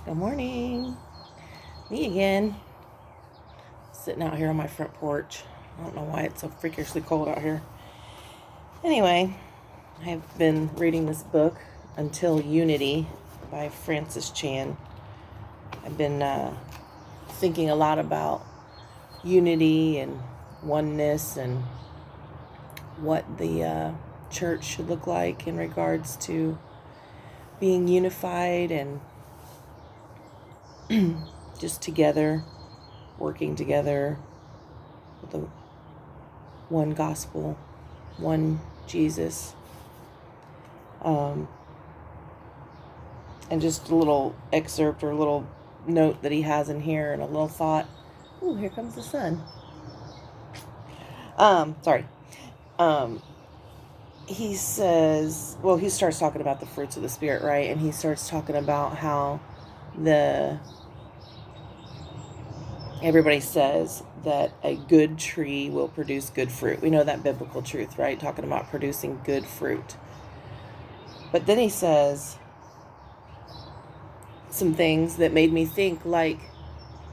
Good morning. Me again. Sitting out here on my front porch. I don't know why it's so freakishly cold out here. Anyway, I've been reading this book, Until Unity, by Francis Chan. I've been thinking a lot about unity and oneness and what the church should look like in regards to being unified and just together, working together with the one gospel, one Jesus. And just a little excerpt or a little note that he has in here and a little thought. Ooh, here comes the sun. Sorry. He says, well, he starts talking about the fruits of the Spirit, right? And he starts talking about how everybody says that a good tree will produce good fruit. We know that biblical truth, right? Talking about producing good fruit. But then he says some things that made me think, like,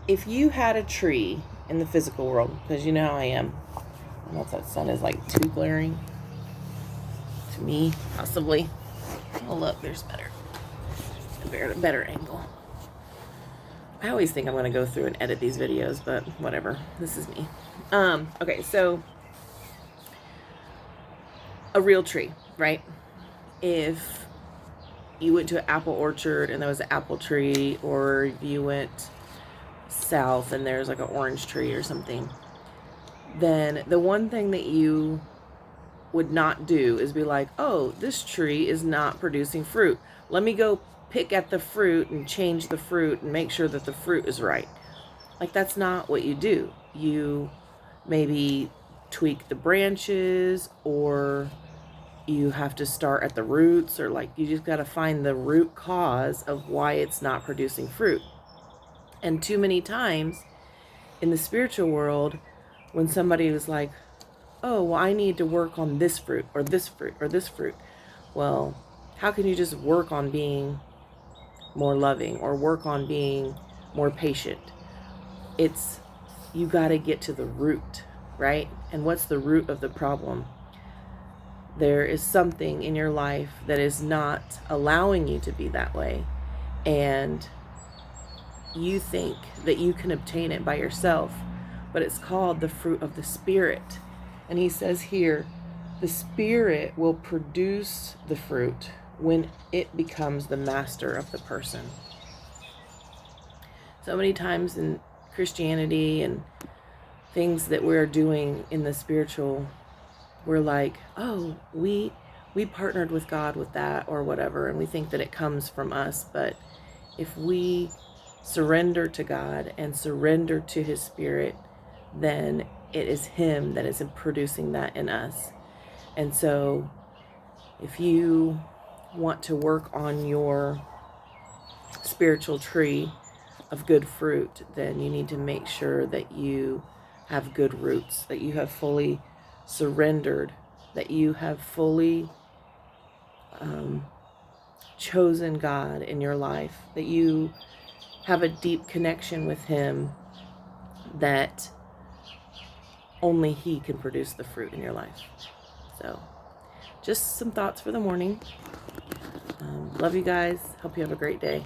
if you had a tree in the physical world, because you know how I am. I don't know if that sun is like too glaring to me, possibly. Oh, look, there's a better angle. I always think I'm going to go through and edit these videos, but whatever. This is me. Okay, so a real tree, right? If you went to an apple orchard and there was an apple tree, or if you went south and there's like an orange tree or something, then the one thing that you would not do is be like, oh, this tree is not producing fruit. Let me go pick at the fruit and change the fruit and make sure that the fruit is right. Like, that's not what you do. You maybe tweak the branches, or you have to start at the roots, or like you just got to find the root cause of why it's not producing fruit. And too many times in the spiritual world, when somebody was like, oh, well, I need to work on this fruit or this fruit or this fruit. Well, how can you just work on being more loving or work on being more patient? It's, you got to get to the root, right? And what's the root of the problem? There is something in your life that is not allowing you to be that way. And you think that you can obtain it by yourself, but it's called the fruit of the Spirit. And he says here, the Spirit will produce the fruit when it becomes the master of the person. So many times in Christianity and things that we're doing in the spiritual, we're like, oh, we partnered with God with that or whatever, and we think that it comes from us. But if we surrender to God and surrender to His Spirit, then it is Him that is producing that in us. And so if you want to work on your spiritual tree of good fruit, then you need to make sure that you have good roots, that you have fully surrendered, that you have fully chosen God in your life, that you have a deep connection with Him, that only He can produce the fruit in your life. So just some thoughts for the morning. Love you guys. Hope you have a great day.